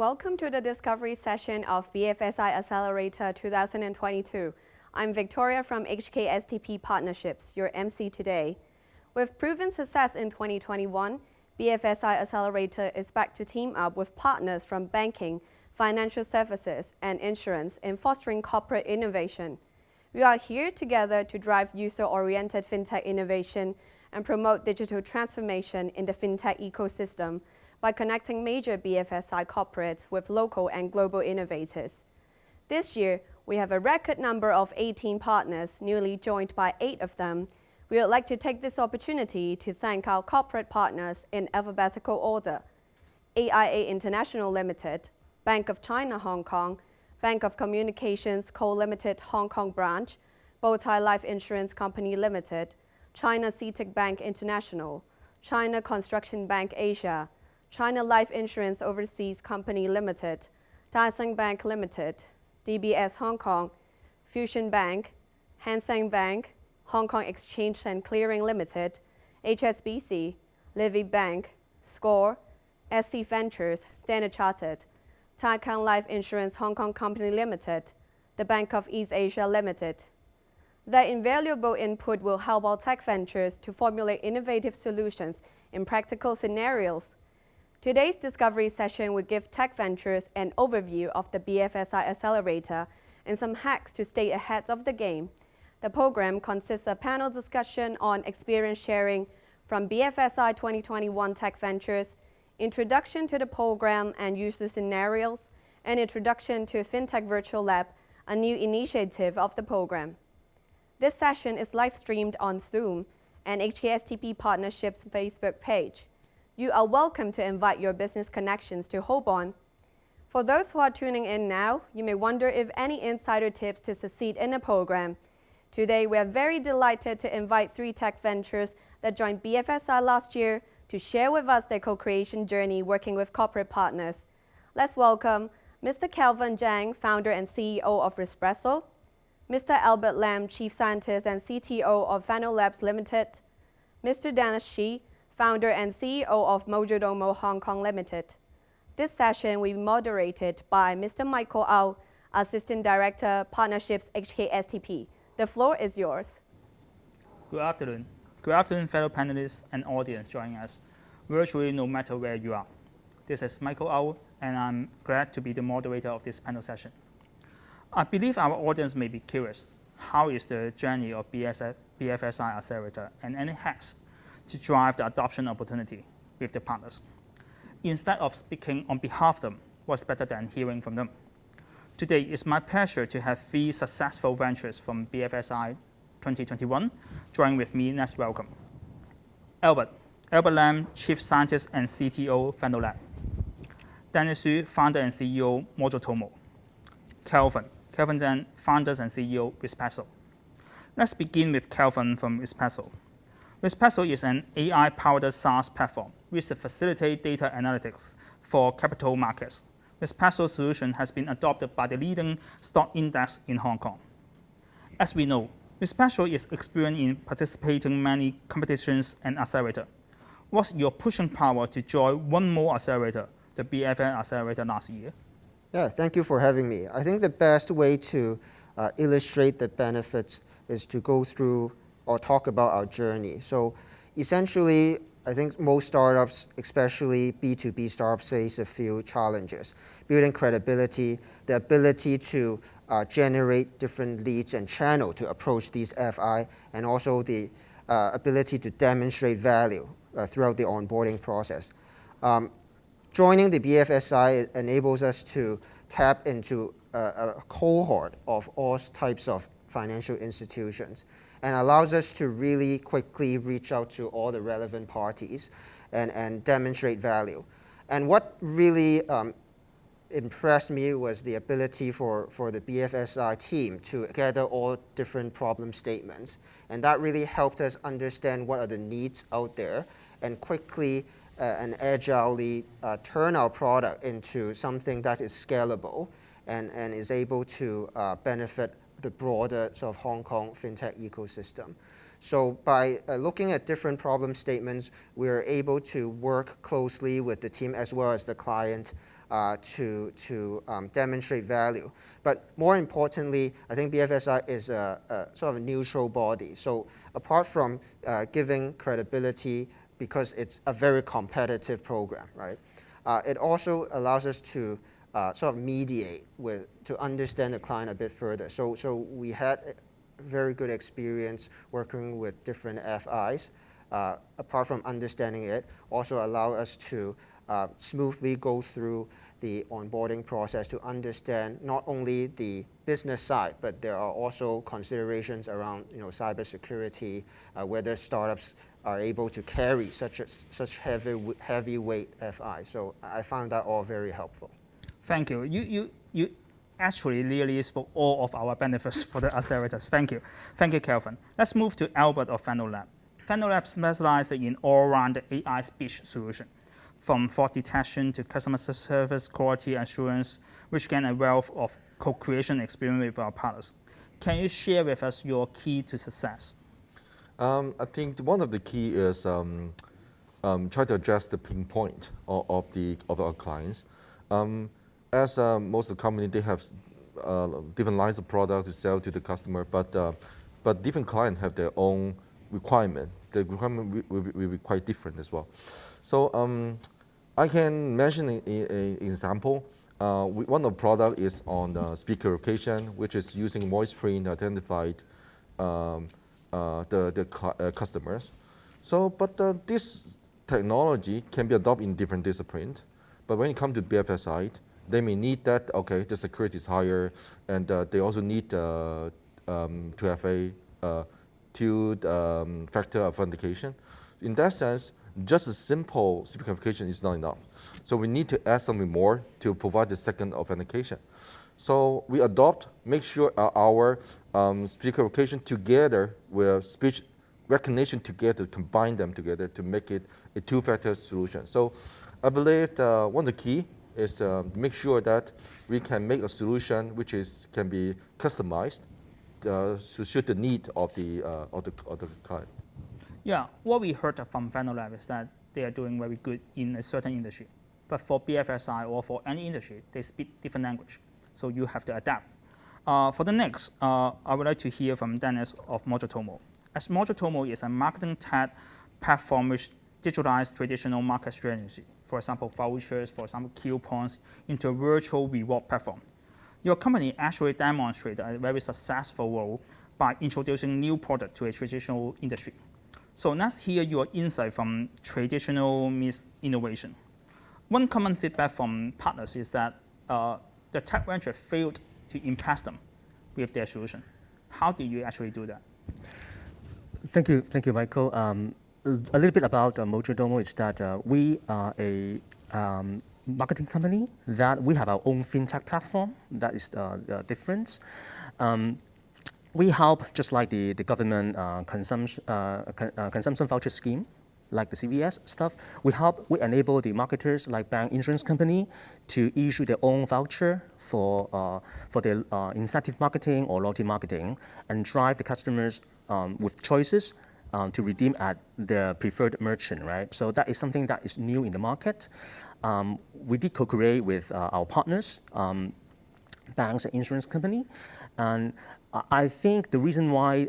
Welcome to the discovery session of BFSI Accelerator 2022. I'm Victoria from HKSTP Partnerships, your MC today. With proven success in 2021, BFSI Accelerator is back to team up with partners from banking, financial services, and insurance in fostering corporate innovation. We are here together to drive user-oriented fintech innovation and promote digital transformation in the fintech ecosystem by connecting major BFSI corporates with local and global innovators. This year, we have a record number of 18 partners, newly joined by 8 of them. We would like to take this opportunity to thank our corporate partners in alphabetical order: AIA International Limited, Bank of China Hong Kong, Bank of Communications Co Limited Hong Kong Branch, Bowtie Life Insurance Company Limited, China CITIC Bank International, China Construction Bank Asia, China Life Insurance Overseas Company Limited, Daiseng Bank Limited, DBS Hong Kong, Fusion Bank, Hang Seng Bank, Hong Kong Exchange and Clearing Limited, HSBC, Livy Bank, SCORE, SC Ventures, Standard Chartered, Taikang Life Insurance Hong Kong Company Limited, the Bank of East Asia Limited. Their invaluable input will help our tech ventures to formulate innovative solutions in practical scenarios. Today's discovery session will give tech ventures an overview of the BFSI Accelerator and some hacks to stay ahead of the game. The program consists of panel discussion on experience sharing from BFSI 2021 tech ventures, introduction to the program and user scenarios, and introduction to FinTech Virtual Lab, a new initiative of the program. This session is live-streamed on Zoom and HKSTP Partnerships Facebook page. You are welcome to invite your business connections to hop on. For those who are tuning in now, you may wonder if any insider tips to succeed in the program. Today, we are very delighted to invite 3 tech ventures that joined BFSI last year to share with us their co-creation journey working with corporate partners. Let's welcome Mr. Kelvin Zhang, founder and CEO of Rispresso, Mr. Albert Lam, Chief Scientist and CTO of Fano Labs Limited, Mr. Dennis Shi, founder and CEO of Mojodomo Hong Kong Limited. This session will be moderated by Mr. Michael Au, Assistant Director, Partnerships HKSTP. The floor is yours. Good afternoon. Good afternoon, fellow panelists and audience joining us virtually no matter where you are. This is Michael Au, and I'm glad to be the moderator of this panel session. I believe our audience may be curious, how is the journey of BFSI Accelerator and any hacks to drive the adoption opportunity with the partners? Instead of speaking on behalf of them, what's better than hearing from them? Today, it's my pleasure to have 3 successful ventures from BFSI 2021 join with me. Let's welcome Albert Lam, Chief Scientist and CTO, Fano Lab; Dennis Xu, Founder and CEO, Mojodomo; Kelvin Zhang, Founders and CEO, Rispresso. Let's begin with Kelvin from Rispresso. Rispresso is an AI-powered SaaS platform which facilitates data analytics for capital markets. Rispresso's solution has been adopted by the leading stock index in Hong Kong. As we know, Rispresso is experienced in participating in many competitions and accelerator. What's your pushing power to join one more accelerator, the BFSI Accelerator last year? Yeah, thank you for having me. I think the best way to illustrate the benefits is to go through or talk about our journey. So essentially, I think most startups, especially B2B startups, face a few challenges: building credibility, the ability to generate different leads and channel to approach these FI, and also the ability to demonstrate value throughout the onboarding process. Joining the BFSI enables us to tap into a cohort of all types of financial institutions and allows us to really quickly reach out to all the relevant parties and demonstrate value. And what really impressed me was the ability for the BFSI team to gather all different problem statements. And that really helped us understand what are the needs out there and quickly and agilely turn our product into something that is scalable and is able to benefit the broader sort of Hong Kong fintech ecosystem. So by looking at different problem statements, we are able to work closely with the team as well as the client to demonstrate value. But more importantly, I think BFSI is a sort of a neutral body. So apart from giving credibility, because it's a very competitive program, right? It also allows us to sort of mediate to understand the client a bit further. So we had a very good experience working with different FIs. Apart from understanding it, also allow us to smoothly go through the onboarding process to understand not only the business side, but there are also considerations around cybersecurity, whether startups are able to carry such heavyweight FI. So I found that all very helpful. Thank you. You actually really spoke all of our benefits for the accelerators. Thank you. Thank you, Kelvin. Let's move to Albert of FinTech. FinTech specializes in all-round AI speech solution, from fraud detection to customer service quality assurance, which gain a wealth of co-creation experience with our partners. Can you share with us your key to success? I think one of the key is try to address the pain point of our clients. As most of the company, they have different lines of product to sell to the customer, but different clients have their own requirement. The requirement will be quite different as well. So I can mention an example. One of the product is on speaker location, which is using voice print to identify the customers. So, but this technology can be adopted in different disciplines. But when it comes to BFSI, they may need that, okay, the security is higher, and they also need to have a two-factor authentication. In that sense, just a simple speaker authentication is not enough. So we need to add something more to provide the second authentication. So we make sure our speaker authentication together with speech recognition together, combine them together to make it a two-factor solution. So I believe one of the key is make sure that we can make a solution which can be customized to suit the need of the client. Yeah, what we heard from FinTech is that they are doing very good in a certain industry. But for BFSI or for any industry, they speak different language. So you have to adapt. For the next, I would like to hear from Dennis of Mojotomo. As Mojotomo is a marketing tech platform which digitalizes traditional market strategy, for example, vouchers, for example, coupons, into a virtual reward platform. Your company actually demonstrated a very successful role by introducing new product to a traditional industry. So let's hear your insight from traditional meets innovation. One common feedback from partners is that the tech venture failed to impress them with their solution. How do you actually do that? Thank you, Michael. A little bit about Mojotomo is that we are a marketing company that we have our own fintech platform. That is the difference. We help, just like the government consumption voucher scheme, like the CVS stuff. We enable the marketers, like bank, insurance company, to issue their own voucher for their incentive marketing or loyalty marketing, and drive the customers with choices to redeem at their preferred merchant, right? So that is something that is new in the market. We did co-create with our partners, banks and insurance company, and I think the reason why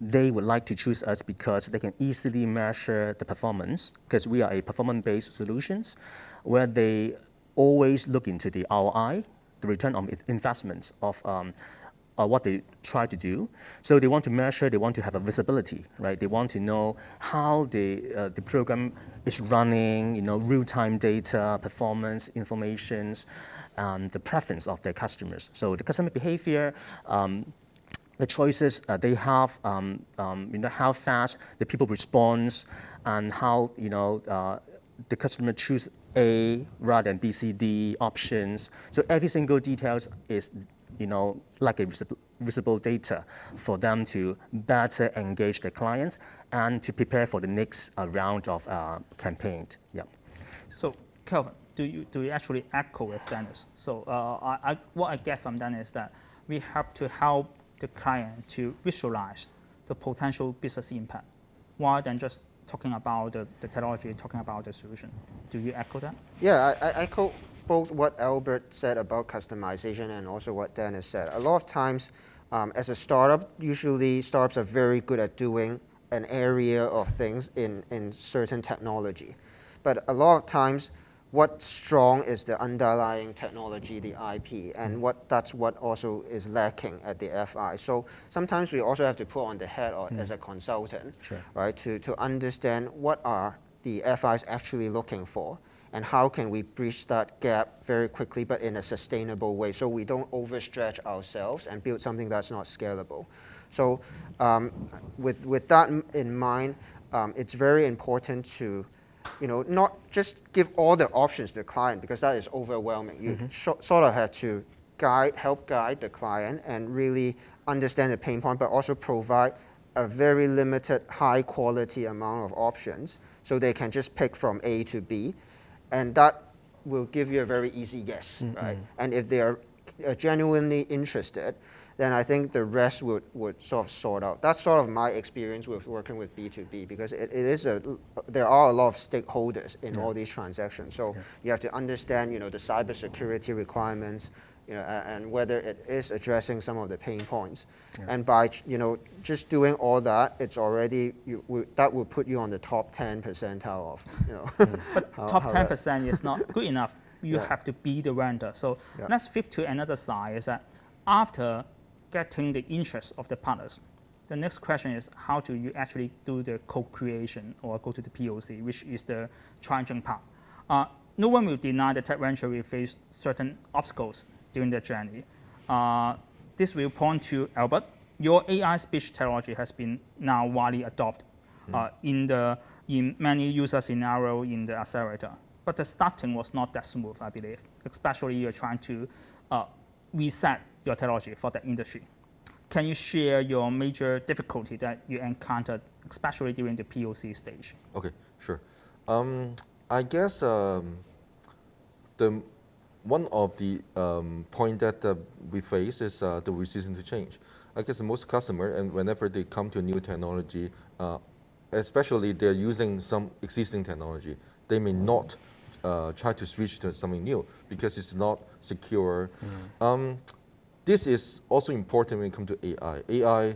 they would like to choose us because they can easily measure the performance, because we are a performance-based solutions where they always look into the ROI, the return on investments of what they try to do. So they want to measure, they want to have a visibility, right? They want to know how the program is running, real-time data, performance, informations, the preference of their customers. So the customer behavior, the choices they have, how fast the people respond, and how the customer choose A rather than B, C, D options. So every single details is like a visible data for them to better engage their clients and to prepare for the next round of campaign. Yeah. So Kelvin, do you actually echo with Dennis? So what I get from Dennis is that we have to help the client to visualize the potential business impact rather than just talking about the technology, talking about the solution. Do you echo that? Yeah, I echo both what Albert said about customization and also what Dennis said. A lot of times, as a startup, usually startups are very good at doing an area of things in certain technology. But a lot of times, what's strong is the underlying technology, the IP, and that's what also is lacking at the FI. So sometimes we also have to put on the head as a consultant, Sure. right, to understand what are the FIs actually looking for, and how can we bridge that gap very quickly but in a sustainable way so we don't overstretch ourselves and build something that's not scalable. So with that in mind, it's very important to not just give all the options to the client, because that is overwhelming. You sort of have to help guide the client and really understand the pain point, but also provide a very limited, high quality amount of options so they can just pick from A to B. And that will give you a very easy yes, right? And if they are genuinely interested, then I think the rest would sort of sort out. That's sort of my experience with working with B2B, because there are a lot of stakeholders in all these transactions. So you have to understand, the cybersecurity requirements, and whether it is addressing some of the pain points. And by, just doing all that, it's already, that will put you on the top 10 percentile of, But top 10% is not good enough. You Yeah. have to be the vendor. So Yeah. let's flip to another side, is that after getting the interest of the partners, the next question is how do you actually do the co-creation or go to the POC, which is the challenging part. No one will deny that tech venture will face certain obstacles during their journey. This will point to Albert. Your AI speech technology has been now widely adopted in many user scenarios in the accelerator. But the starting was not that smooth, I believe, especially you're trying to reset your technology for the industry. Can you share your major difficulty that you encountered, especially during the POC stage? Okay, sure. I guess one of the point that we face is the resistance to change. I guess most customer, and whenever they come to new technology, especially they're using some existing technology, they may not try to switch to something new because it's not secure. This is also important when it comes to AI. AI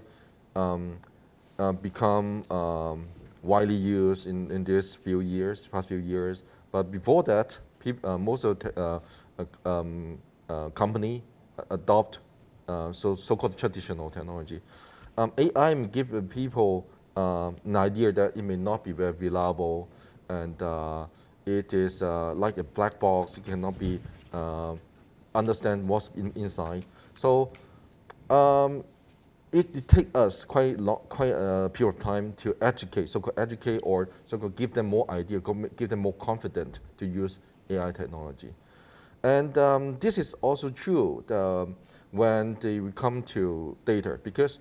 become widely used in these past few years. But before that, most of the company adopt so-called traditional technology. AI may give people an idea that it may not be very reliable, and it is like a black box. It cannot be understand what's inside. So it takes us quite a period of time to educate, so-called educate, or so-called give them more idea, give them more confidence to use AI technology. And this is also true when they come to data, because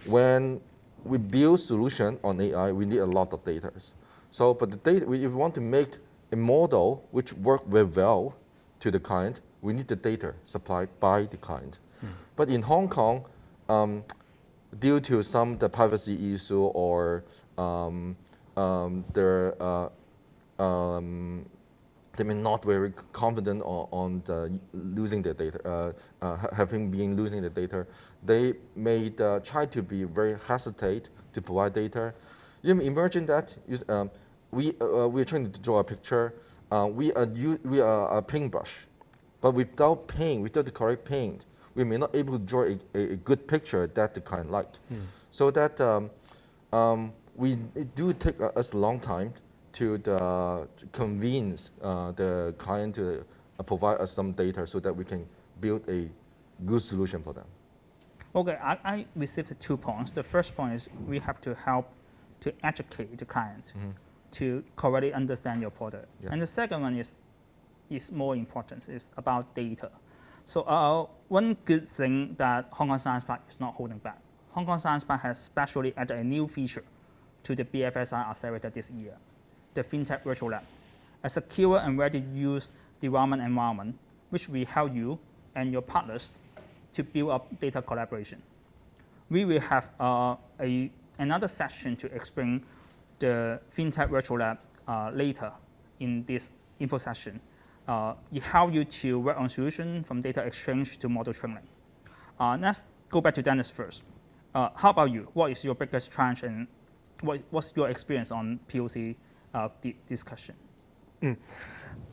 when we build solution on AI, we need a lot of data. So, but the data, if we want to make a model which work very well to the client, we need the data supplied by the client. But in Hong Kong, due to the privacy issue or they may not very confident on losing their data, having been losing the data, they may try to be very hesitate to provide data. You imagine that we are trying to draw a picture. We are a paintbrush, but without paint, without the correct paint, we may not able to draw a good picture that the client liked. So that it do take us a long time to convince the client to provide us some data so that we can build a good solution for them. Okay, I received 2 points. The first point is we have to help to educate the client to correctly understand your product. Yeah. And the second one is more important, is about data. So one good thing that Hong Kong Science Park is not holding back. Hong Kong Science Park has specially added a new feature to the BFSI Accelerator this year, the FinTech Virtual Lab, a secure and ready-to-use development environment which will help you and your partners to build up data collaboration. We will have another session to explain the FinTech Virtual Lab later in this info session. it helps you to work on solution from data exchange to model training. Let's go back to Dennis first. How about you? What is your biggest challenge and what's your experience on POC discussion?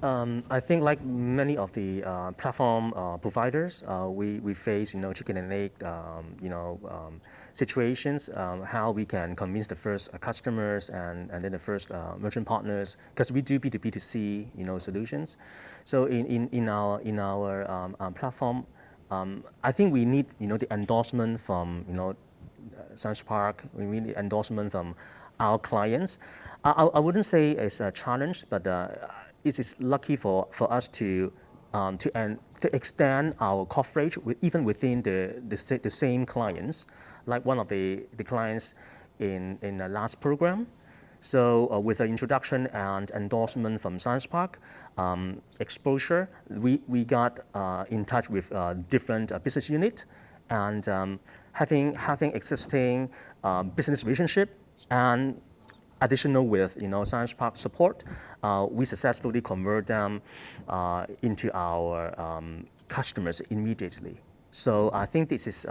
I think like many of the platform providers, we face chicken and egg situations. How we can convince the first customers and then the first merchant partners, because we do B2B2C solutions. So in our platform, I think we need the endorsement from Science Park. We need the endorsement from our clients. I wouldn't say it's a challenge, but it is lucky for us to extend our coverage even within the same clients, like one of the clients in the last program. So with the introduction and endorsement from Science Park, exposure, we got in touch with different business units, and having existing business relationship and additional with Science Park support, we successfully convert them into our customers immediately. So I think this is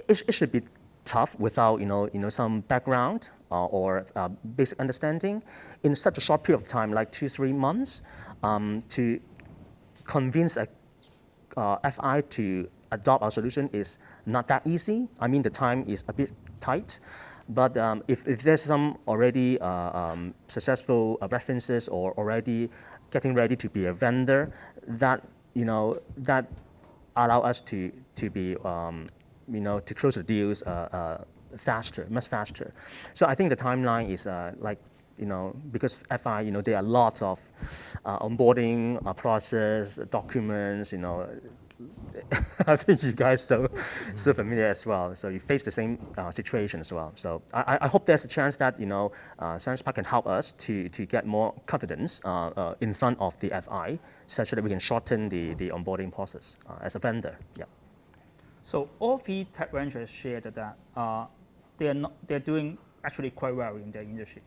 it should be tough without some background or basic understanding in such a short period of time, like 2-3 months, to convince a FI to adopt our solution is not that easy. I mean, the time is a bit tight. But if there's some already successful references or already getting ready to be a vendor, that that allow us to be to close the deals faster, much faster. So I think the timeline is because FI there are lots of onboarding process documents I think you guys so familiar as well. So you face the same situation as well. So I hope there's a chance that Science Park can help us to get more confidence in front of the FI, such that we can shorten the onboarding process as a vendor. Yeah. So all three tech vendors shared that they're doing actually quite well in their industry.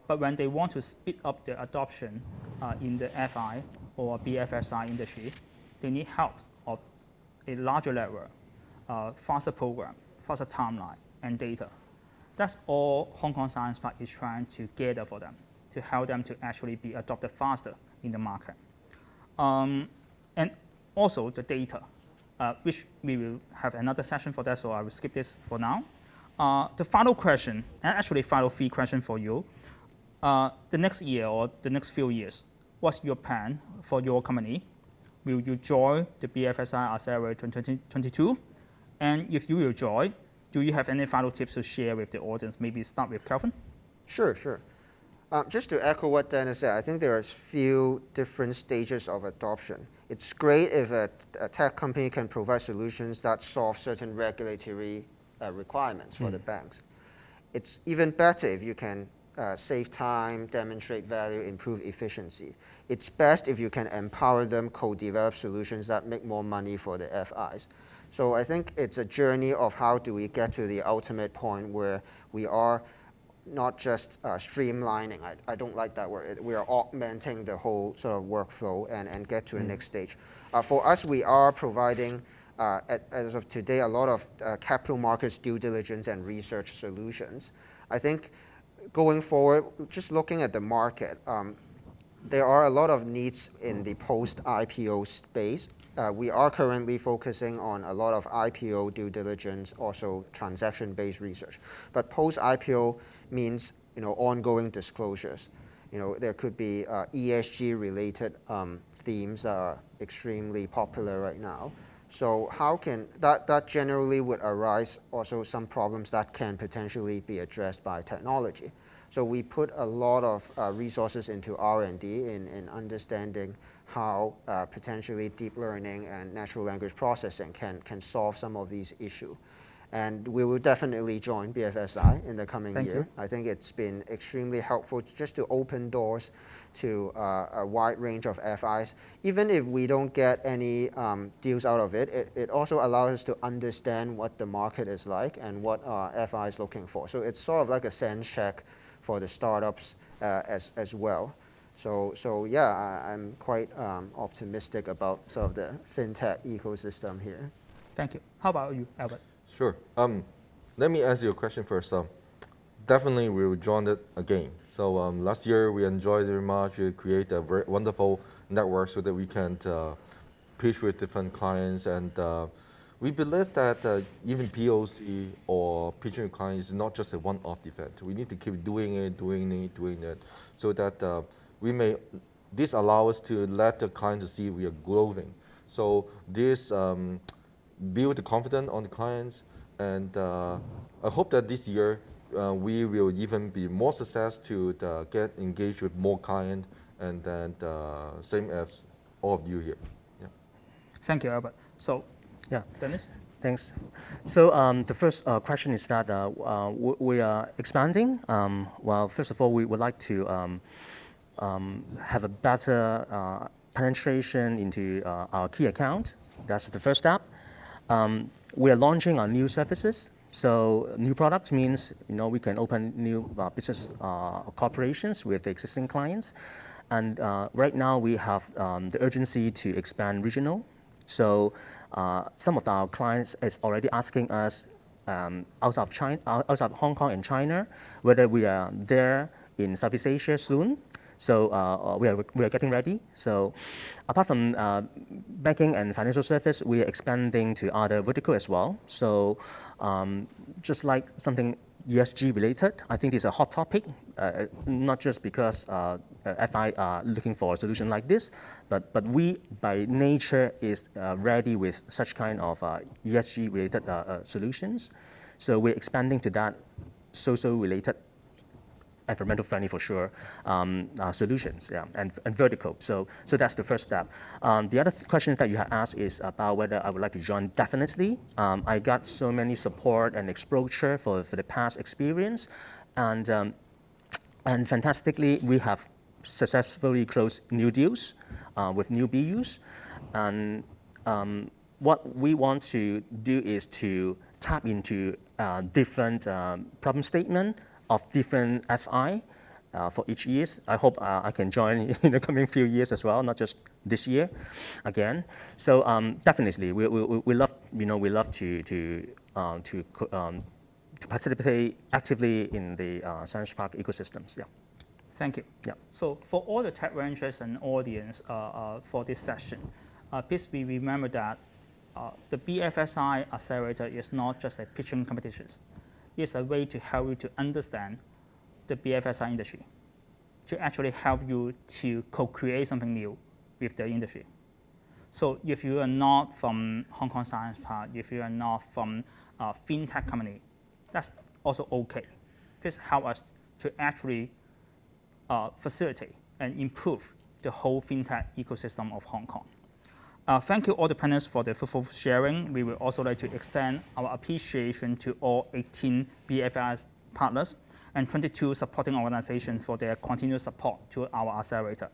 But when they want to speed up the adoption in the FI or BFSI industry, they need help of a larger level, faster program, faster timeline, and data. That's all Hong Kong Science Park is trying to gather for them, to help them to actually be adopted faster in the market. And also the data, which we will have another session for that, so I will skip this for now. The final question, and actually final 3 questions for you. The next year or the next few years, what's your plan for your company? Will you join the BFSI Accelerator 2022? And if you will join, do you have any final tips to share with the audience? Maybe start with Kelvin. Sure. Just to echo what Dennis said, I think there are a few different stages of adoption. It's great if a tech company can provide solutions that solve certain regulatory requirements for the banks. It's even better if you can save time, demonstrate value, improve efficiency. It's best if you can empower them, co-develop solutions that make more money for the FIs. So I think it's a journey of how do we get to the ultimate point where we are not just streamlining, I don't like that word, we are augmenting the whole sort of workflow and get to the next stage. For us, we are providing, as of today, a lot of capital markets due diligence and research solutions. I think going forward, just looking at the market, there are a lot of needs in the post-IPO space. We are currently focusing on a lot of IPO due diligence, also transaction-based research. But post-IPO means ongoing disclosures. There could be ESG-related themes that are extremely popular right now. So how can that generally would arise also some problems that can potentially be addressed by technology. So we put a lot of resources into R&D in understanding how potentially deep learning and natural language processing can solve some of these issues. And we will definitely join BFSI in the coming year. I think it's been extremely helpful just to open doors to a wide range of FIs. Even if we don't get any deals out of it, it also allows us to understand what the market is like and what FI is looking for. So it's sort of like a sense check for the startups as well. So yeah, I'm quite optimistic about sort of the fintech ecosystem here. Thank you. How about you, Albert? Sure. Let me answer your question first. Definitely, we will join it again. So last year we enjoyed very much. We create a very wonderful network so that we can pitch with different clients, and we believe that even POC or pitching with clients is not just a one-off event. We need to keep doing it, so that this allows us to let the client see we are growing. So this build the confidence on the clients, and I hope that this year we will even be more success to get engaged with more clients, and then same as all of you here. Yeah. Thank you, Albert. So, Yeah. Dennis? Thanks. So the first question is that we are expanding. Well, first of all, we would like to have a better penetration into our key account. That's the first step. We are launching our new services. So new products means we can open new business corporations with the existing clients. And right now we have the urgency to expand regional. So some of our clients is already asking us outside Hong Kong and China whether we are there in Southeast Asia soon. So we are getting ready. So apart from banking and financial service, we are expanding to other verticals as well. So just like something ESG related, I think it's a hot topic, not just because FI are looking for a solution like this, but we by nature is ready with such kind of ESG related solutions. So we're expanding to that social related, environmental friendly for sure, solutions, yeah, and vertical. So that's the first step. The other question that you have asked is about whether I would like to join. Definitely. I got so many support and exposure for the past experience, and fantastically, we have successfully closed new deals with new BUs, and what we want to do is to tap into different problem statement of different FI for each year. I hope I can join in the coming few years as well, not just this year again. So definitely, we love to participate actively in the Science Park ecosystems. Yeah. Thank you. Yeah. So for all the tech ventures and audience for this session, please remember that the BFSI Accelerator is not just a pitching competition. It's a way to help you to understand the BFSI industry, to actually help you to co-create something new with the industry. So if you are not from Hong Kong Science Park, if you are not from a FinTech company, that's also okay. Please help us to actually facilitate and improve the whole FinTech ecosystem of Hong Kong. Thank you all the panelists for the fruitful sharing. We would also like to extend our appreciation to all 18 BFSI partners and 22 supporting organizations for their continued support to our accelerator.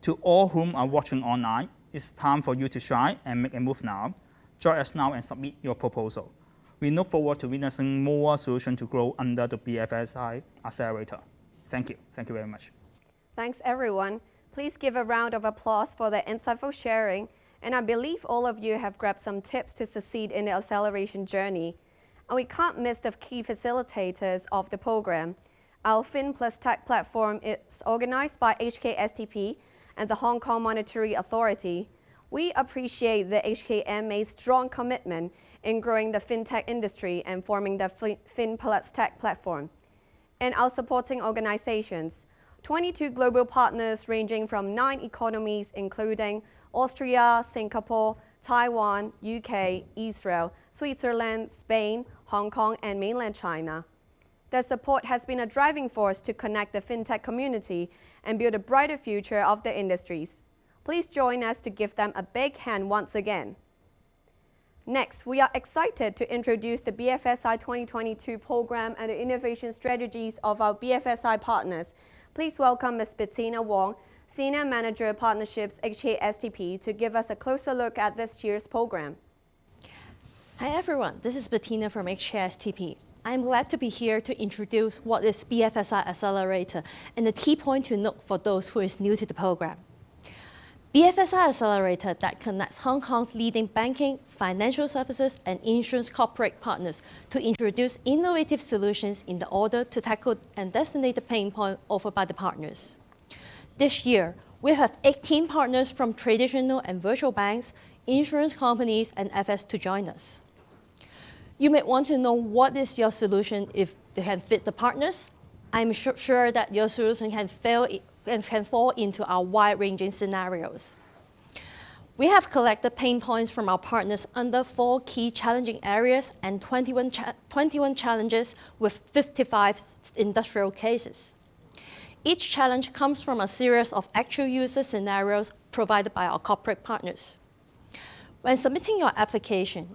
To all whom are watching online, it's time for you to shine and make a move now. Join us now and submit your proposal. We look forward to witnessing more solutions to grow under the BFSI Accelerator. Thank you. Thank you very much. Thanks, everyone. Please give a round of applause for the insightful sharing. And I believe all of you have grabbed some tips to succeed in the acceleration journey. And we can't miss the key facilitators of the program. Our Fin Plus Tech platform is organized by HKSTP and the Hong Kong Monetary Authority. We appreciate the HKMA's strong commitment in growing the fintech industry and forming the Fin Plus Tech platform. And our supporting organizations, 22 global partners ranging from 9 economies, including Austria, Singapore, Taiwan, UK, Israel, Switzerland, Spain, Hong Kong, and mainland China. Their support has been a driving force to connect the fintech community and build a brighter future of the industries. Please join us to give them a big hand once again. Next, we are excited to introduce the BFSI 2022 program and the innovation strategies of our BFSI partners. Please welcome Ms. Bettina Wong, Senior Manager Partnerships, HKSTP, to give us a closer look at this year's program. Hi everyone, this is Bettina from HKSTP. I'm glad to be here to introduce what is BFSI Accelerator and the key point to note for those who is new to the program. BFSI Accelerator that connects Hong Kong's leading banking, financial services, and insurance corporate partners to introduce innovative solutions in the order to tackle and designated pain point offered by the partners. This year, we have 18 partners from traditional and virtual banks, insurance companies, and FS to join us. You may want to know what is your solution if they can fit the partners. I'm sure that your solution can fall into our wide-ranging scenarios. We have collected pain points from our partners under 4 key challenging areas and 21 challenges with 55 industrial cases. Each challenge comes from a series of actual user scenarios provided by our corporate partners. When submitting your application,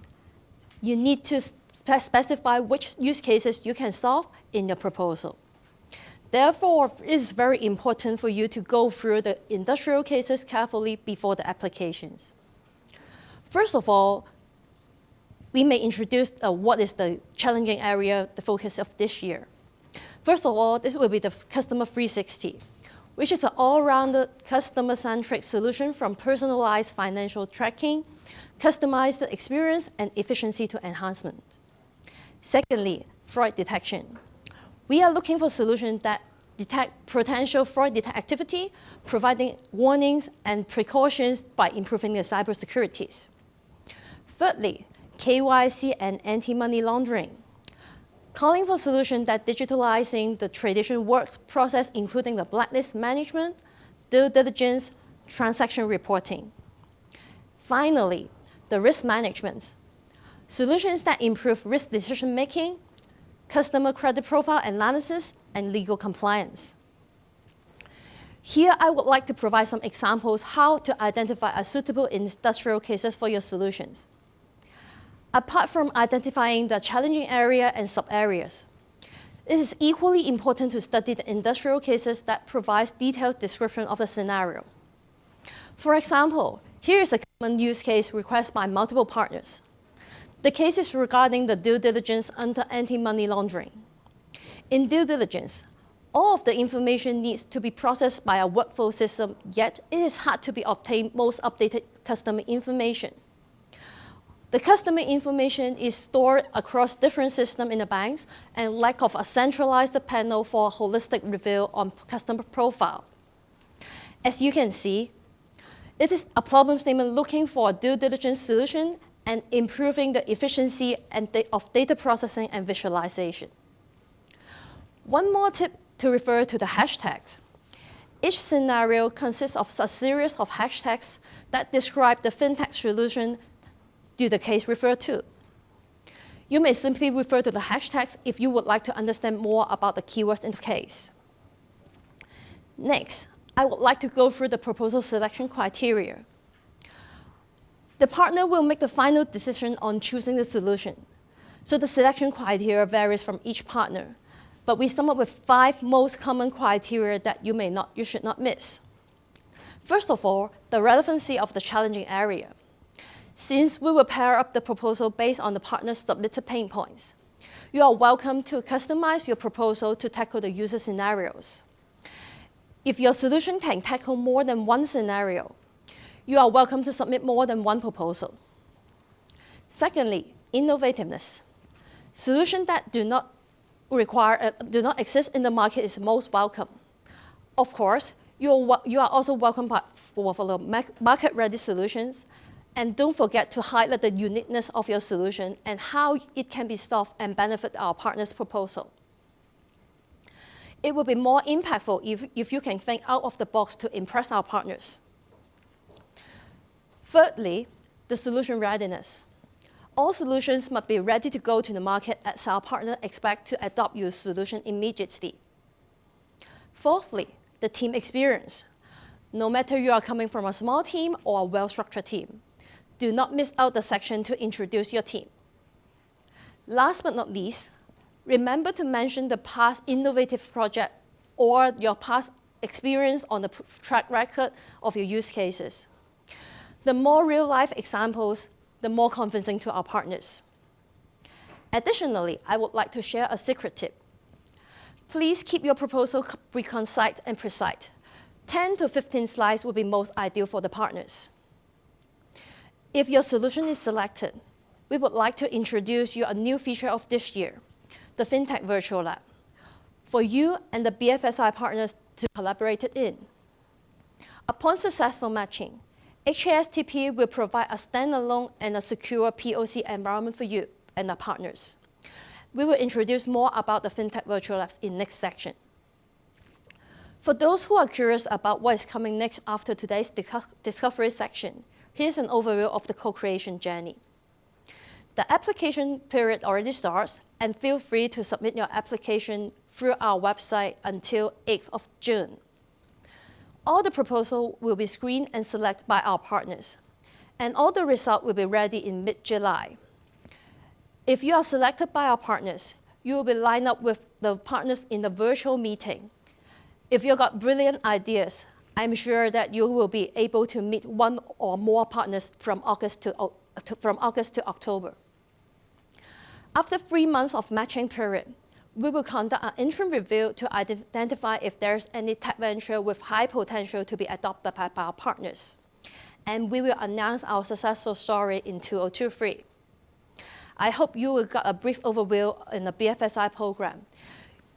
you need to specify which use cases you can solve in your proposal. Therefore, it is very important for you to go through the industrial cases carefully before the applications. First of all, we may introduce what is the challenging area, the focus of this year. First of all, this will be the Customer 360, which is an all-rounded customer-centric solution from personalized financial tracking, customized experience, and efficiency to enhancement. Secondly, fraud detection. We are looking for solutions that detect potential fraud activity, providing warnings and precautions by improving the cybersecurity. Thirdly, KYC and anti-money laundering. Calling for solutions that digitalizing the traditional work process, including the blacklist management, due diligence, transaction reporting. Finally, the risk management. Solutions that improve risk decision-making, customer credit profile analysis, and legal compliance. Here, I would like to provide some examples how to identify a suitable industrial cases for your solutions. Apart from identifying the challenging area and sub-areas, it is equally important to study the industrial cases that provide detailed description of the scenario. For example, here is a common use case requested by multiple partners. The case is regarding the due diligence under anti-money laundering. In due diligence, all of the information needs to be processed by a workflow system, yet it is hard to be obtained most updated customer information. The customer information is stored across different systems in the banks and lack of a centralized panel for a holistic review on customer profile. As you can see, it is a problem statement looking for a due diligence solution and improving the efficiency of data processing and visualization. One more tip to refer to the hashtags. Each scenario consists of a series of hashtags that describe the FinTech solution to the case referred to. You may simply refer to the hashtags if you would like to understand more about the keywords in the case. Next, I would like to go through the proposal selection criteria. The partner will make the final decision on choosing the solution. So the selection criteria varies from each partner, but we sum up with 5 most common criteria that you should not miss. First of all, the relevancy of the challenging area. Since we will pair up the proposal based on the partner's submitted pain points, you are welcome to customize your proposal to tackle the user scenarios. If your solution can tackle more than one scenario, you are welcome to submit more than one proposal. Secondly, innovativeness. Solutions that do not exist in the market is most welcome. Of course, you are also welcome for the market-ready solutions, and don't forget to highlight the uniqueness of your solution and how it can be solved and benefit our partner's proposal. It will be more impactful if you can think out of the box to impress our partners. Thirdly, the solution readiness. All solutions must be ready to go to the market as our partner expect to adopt your solution immediately. Fourthly, the team experience. No matter you are coming from a small team or a well-structured team, do not miss out the section to introduce your team. Last but not least, remember to mention the past innovative project or your past experience on the track record of your use cases. The more real-life examples, the more convincing to our partners. Additionally, I would like to share a secret tip. Please keep your proposal concise and precise. 10 to 15 slides would be most ideal for the partners. If your solution is selected, we would like to introduce you a new feature of this year, the FinTech Virtual Lab, for you and the BFSI partners to collaborate in. Upon successful matching, HKSTP will provide a standalone and a secure POC environment for you and the partners. We will introduce more about the FinTech Virtual Labs in next section. For those who are curious about what is coming next after today's discovery section, here's an overview of the co-creation journey. The application period already starts, and feel free to submit your application through our website until 8th of June. All the proposals will be screened and selected by our partners, and all the results will be ready in mid-July. If you are selected by our partners, you will be lined up with the partners in the virtual meeting. If you've got brilliant ideas, I'm sure that you will be able to meet one or more partners from August to October. After 3 months of matching period, we will conduct an interim review to identify if there's any tech venture with high potential to be adopted by our partners. And we will announce our successful story in 2023. I hope you will get a brief overview in the BFSI program.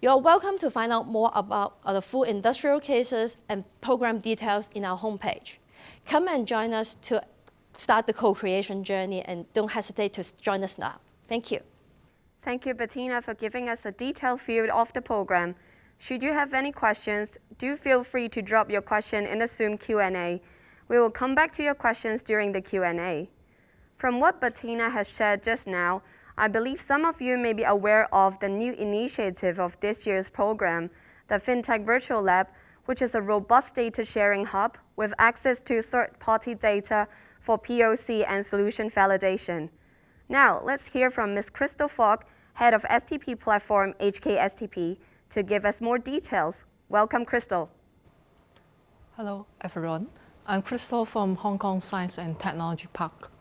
You're welcome to find out more about the full industrial cases and program details in our homepage. Come and join us to start the co-creation journey, and don't hesitate to join us now. Thank you. Thank you, Bettina, for giving us a detailed view of the program. Should you have any questions, do feel free to drop your question in the Zoom Q&A. We will come back to your questions during the Q&A. From what Bettina has shared just now, I believe some of you may be aware of the new initiative of this year's program, the FinTech Virtual Lab, which is a robust data sharing hub with access to third-party data for POC and solution validation. Now, let's hear from Ms. Crystal Fogg, Head of STP Platform HKSTP, to give us more details. Welcome, Crystal. Hello, everyone. I'm Crystal from Hong Kong Science and Technology Park.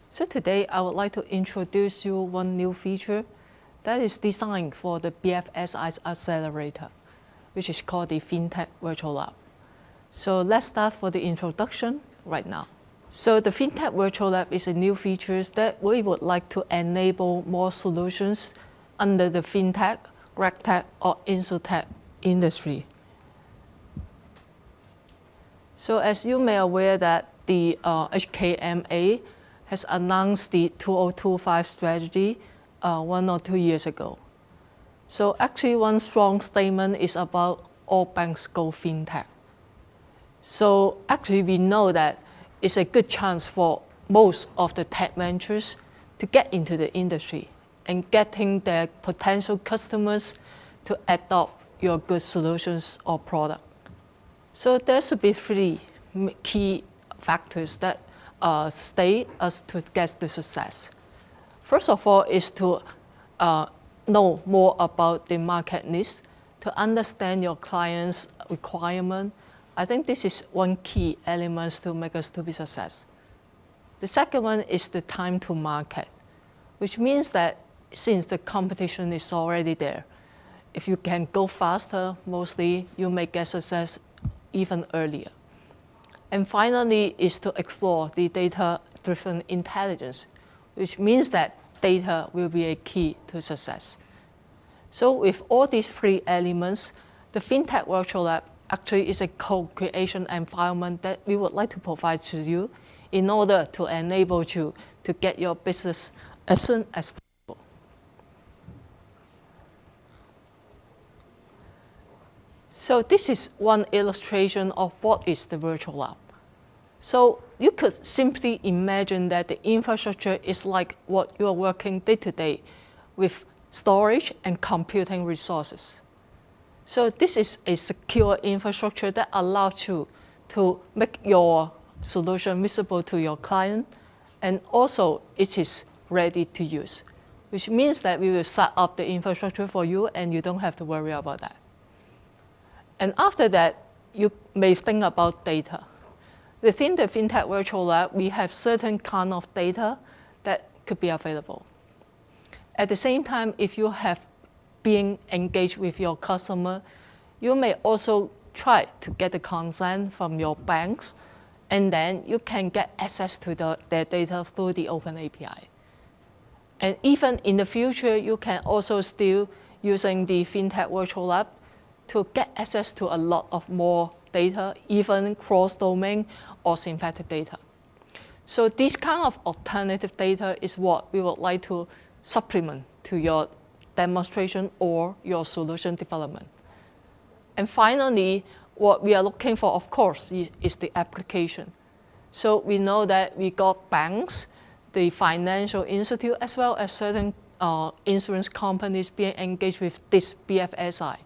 So today, I would like to introduce you one new feature that is designed for the BFSI Accelerator, which is called the FinTech Virtual Lab. So let's start for the introduction right now. So the FinTech Virtual Lab is a new feature that we would like to enable more solutions under the FinTech, RegTech, or InsurTech industry. So as you may aware that the HKMA has announced the 2025 strategy 1 or 2 years ago. So actually one strong statement is about all banks go FinTech. So actually we know that it's a good chance for most of the tech ventures to get into the industry and getting their potential customers to adopt your good solutions or product. So there should be 3 key factors that stay us to get the success. First of all is to know more about the market needs, to understand your client's requirement. I think this is one key element to make us to be success. The second one is the time to market, which means that since the competition is already there, if you can go faster, mostly you may get success even earlier. And finally is to explore the data-driven intelligence, which means that data will be a key to success. So with all these 3 elements, the FinTech Virtual Lab actually is a co-creation environment that we would like to provide to you in order to enable you to get your business as soon as possible. So this is one illustration of what is the virtual lab. So you could simply imagine that the infrastructure is like what you are working day-to-day with storage and computing resources. So this is a secure infrastructure that allows you to make your solution visible to your client, and also it is ready to use, which means that we will set up the infrastructure for you and you don't have to worry about that. And after that, you may think about data. Within the FinTech Virtual Lab, we have certain kind of data that could be available. At the same time, if you have been engaged with your customer, you may also try to get the consent from your banks, and then you can get access to their data through the open API. And even in the future, you can also still using the FinTech Virtual Lab to get access to a lot of more data, even cross-domain or synthetic data. So this kind of alternative data is what we would like to supplement to your demonstration or your solution development. And finally, what we are looking for, of course, is the application. So we know that we got banks, the financial institute, as well as certain insurance companies being engaged with this BFSI.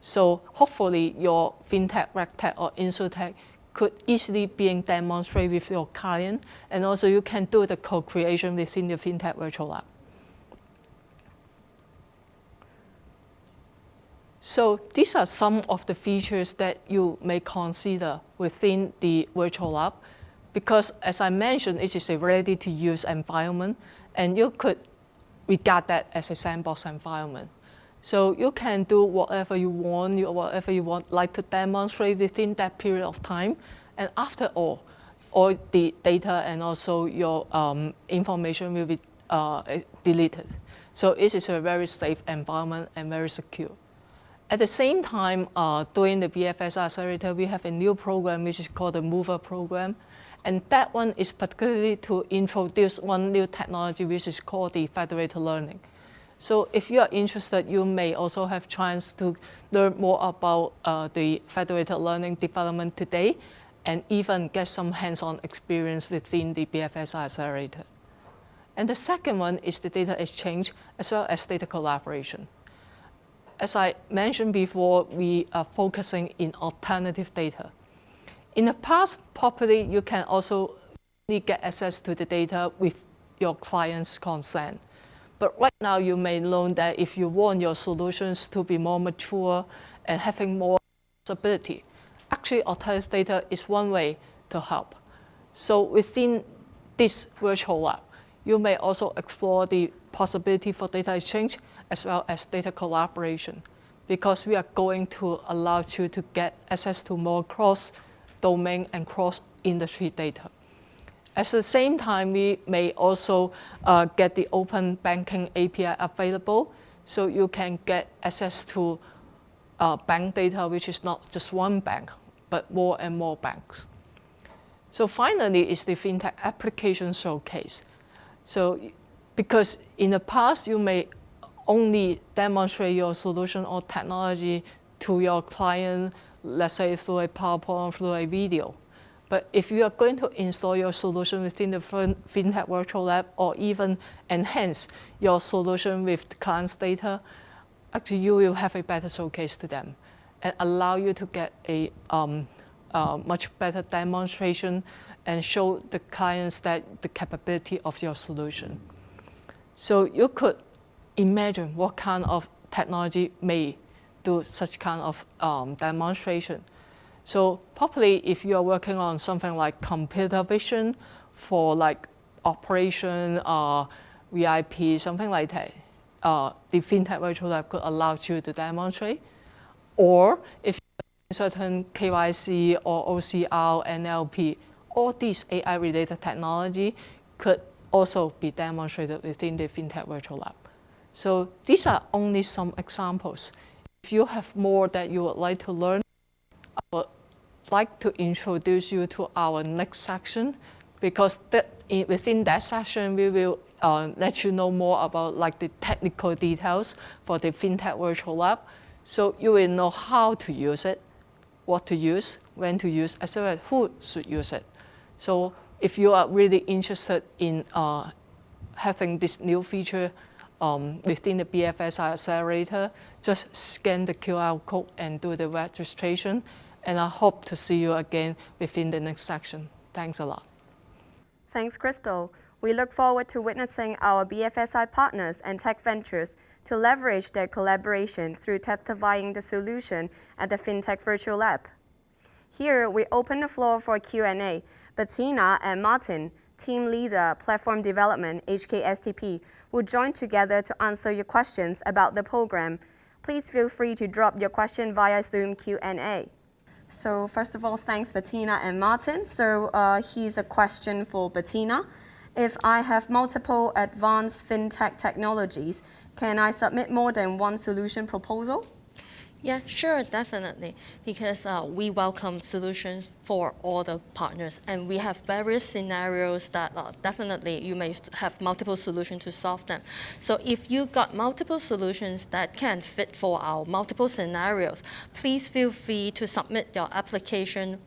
So hopefully your FinTech, RegTech, or InsurTech could easily be demonstrated with your client, and also you can do the co-creation within the FinTech Virtual Lab. So these are some of the features that you may consider within the Virtual Lab, because as I mentioned, it is a ready-to-use environment, and you could regard that as a sandbox environment. So you can do whatever you want, like to demonstrate within that period of time. And after all the data and also your information will be deleted. So it is a very safe environment and very secure. At the same time, during the BFSI Accelerator, we have a new program which is called the Mover program. And that one is particularly to introduce one new technology which is called the federated learning. So if you are interested, you may also have chance to learn more about the federated learning development today, and even get some hands-on experience within the BFSI Accelerator. And the second one is the data exchange as well as data collaboration. As I mentioned before, we are focusing in alternative data. In the past, probably you can also get access to the data with your client's consent. But right now, you may learn that if you want your solutions to be more mature and having more stability, actually alternative data is one way to help. So within this virtual lab, you may also explore the possibility for data exchange as well as data collaboration, because we are going to allow you to get access to more cross-domain and cross-industry data. At the same time, we may also get the open banking API available, so you can get access to bank data, which is not just one bank, but more and more banks. So finally is the FinTech application showcase. So because in the past, you may only demonstrate your solution or technology to your client, let's say through a PowerPoint or through a video. But if you are going to install your solution within the FinTech Virtual Lab, or even enhance your solution with the client's data, actually you will have a better showcase to them and allow you to get a much better demonstration and show the clients that the capability of your solution. So you could imagine what kind of technology may do such kind of demonstration. So probably if you are working on something like computer vision for like operation, VIP, something like that, the FinTech Virtual Lab could allow you to demonstrate. Or if certain KYC or OCR, NLP, all these AI-related technology could also be demonstrated within the FinTech Virtual Lab. So these are only some examples. If you have more that you would like to learn, I would like to introduce you to our next section, because within that section, we will let you know more about like the technical details for the FinTech Virtual Lab. So you will know how to use it, what to use, when to use, as well as who should use it. So if you are really interested in having this new feature within the BFSI Accelerator, just scan the QR code and do the registration. And I hope to see you again within the next section. Thanks a lot. Thanks, Crystal. We look forward to witnessing our BFSI partners and tech ventures to leverage their collaboration through testifying the solution at the FinTech Virtual Lab. Here, we open the floor for Q&A. Bettina and Martin, Team Leader, Platform Development, HKSTP, will join together to answer your questions about the program. Please feel free to drop your question via Zoom Q&A. So first of all, thanks Bettina and Martin. So here's a question for Bettina. If I have multiple advanced FinTech technologies, can I submit more than one solution proposal? Yeah, sure, definitely, because we welcome solutions for all the partners, and we have various scenarios that definitely you may have multiple solutions to solve them. So if you got multiple solutions that can fit for our multiple scenarios, please feel free to submit your application,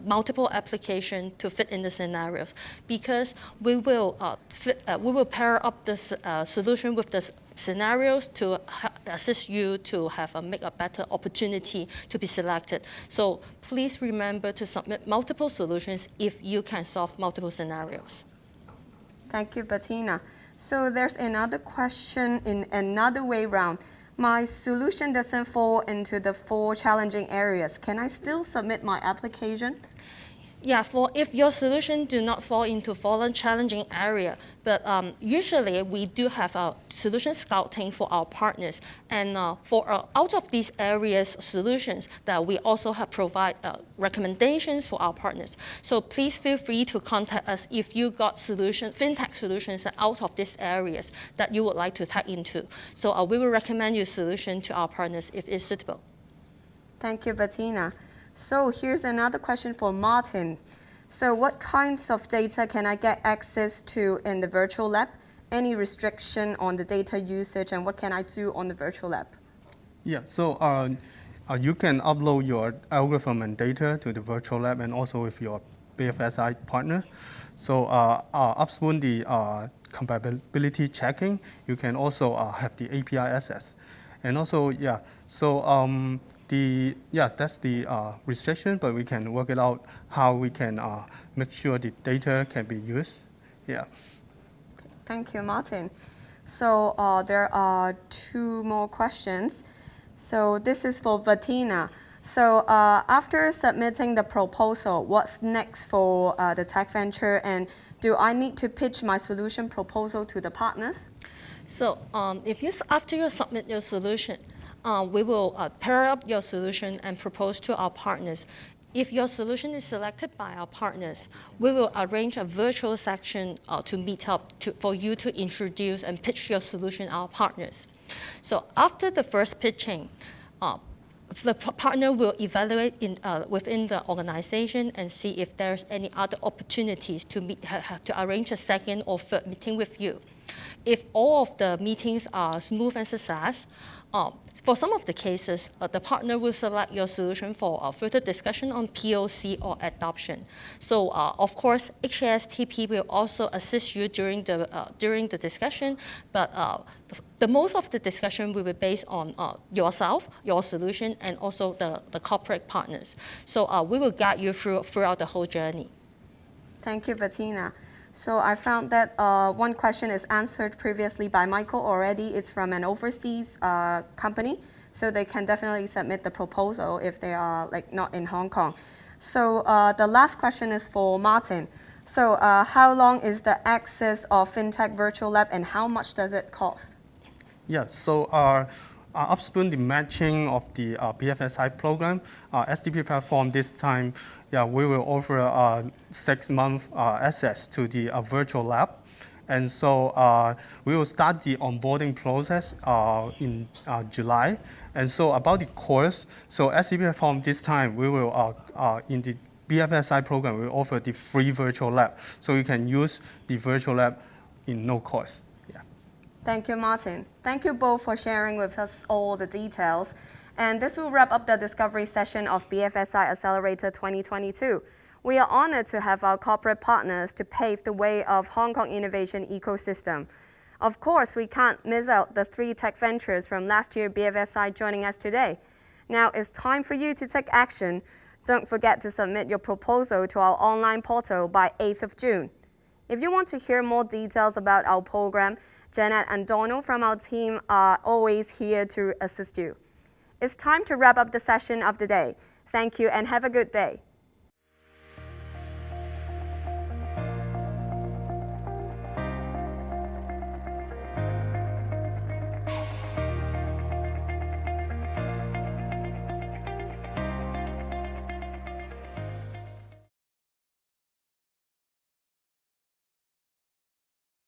multiple application to fit in the scenarios, because we will pair up this solution with the scenarios to assist you to make a better opportunity to be selected. So please remember to submit multiple solutions if you can solve multiple scenarios. Thank you, Bettina. So there's another question in another way round. My solution doesn't fall into the 4 challenging areas. Can I still submit my application? Yeah, if your solution do not fall into following challenging area, but usually we do have a solution scouting for our partners, and out of these areas solutions that we also have provide recommendations for our partners. So please feel free to contact us if you got FinTech solutions out of these areas that you would like to tap into. So we will recommend your solution to our partners if it's suitable. Thank you, Bettina. So here's another question for Martin. So what kinds of data can I get access to in the virtual lab? Any restriction on the data usage, and what can I do on the virtual lab? Yeah, so you can upload your algorithm and data to the virtual lab and also with your BFSI partner. So upon the compatibility checking, you can also have the API access. And also, yeah, so that's the restriction, but we can work it out how we can make sure the data can be used. Yeah. Thank you, Martin. So there are 2 more questions. So this is for Bettina. So after submitting the proposal, what's next for the tech venture, and do I need to pitch my solution proposal to the partners? So after you submit your solution, we will pair up your solution and propose to our partners. If your solution is selected by our partners, we will arrange a virtual section to meet up for you to introduce and pitch your solution to our partners. So after the first pitching, the partner will evaluate within the organization and see if there's any other opportunities to arrange a second or third meeting with you. If all of the meetings are smooth and success, for some of the cases, the partner will select your solution for further discussion on POC or adoption. So, of course, HKSTP will also assist you during the discussion, but the most of the discussion will be based on yourself, your solution, and also the corporate partners. So we will guide you throughout the whole journey. Thank you, Bettina. So I found that one question is answered previously by Michael already. It's from an overseas company, so they can definitely submit the proposal if they are not in Hong Kong. So the last question is for Martin. So how long is the access of FinTech Virtual Lab, and how much does it cost? Yeah, so upon the matching of the BFSI program, SDP platform this time, yeah, we will offer 6-month access to the virtual lab. And so we will start the onboarding process in July. And so about the course, so SDP platform this time, we will, in the BFSI program, we offer the free virtual lab. So you can use the virtual lab in no cost. Yeah. Thank you, Martin. Thank you both for sharing with us all the details. And this will wrap up the discovery session of BFSI Accelerator 2022. We are honored to have our corporate partners to pave the way of Hong Kong innovation ecosystem. Of course, we can't miss out the 3 tech ventures from last year BFSI joining us today. Now it's time for you to take action. Don't forget to submit your proposal to our online portal by 8th of June. If you want to hear more details about our program, Janet and Donald from our team are always here to assist you. It's time to wrap up the session of the day. Thank you and have a good day.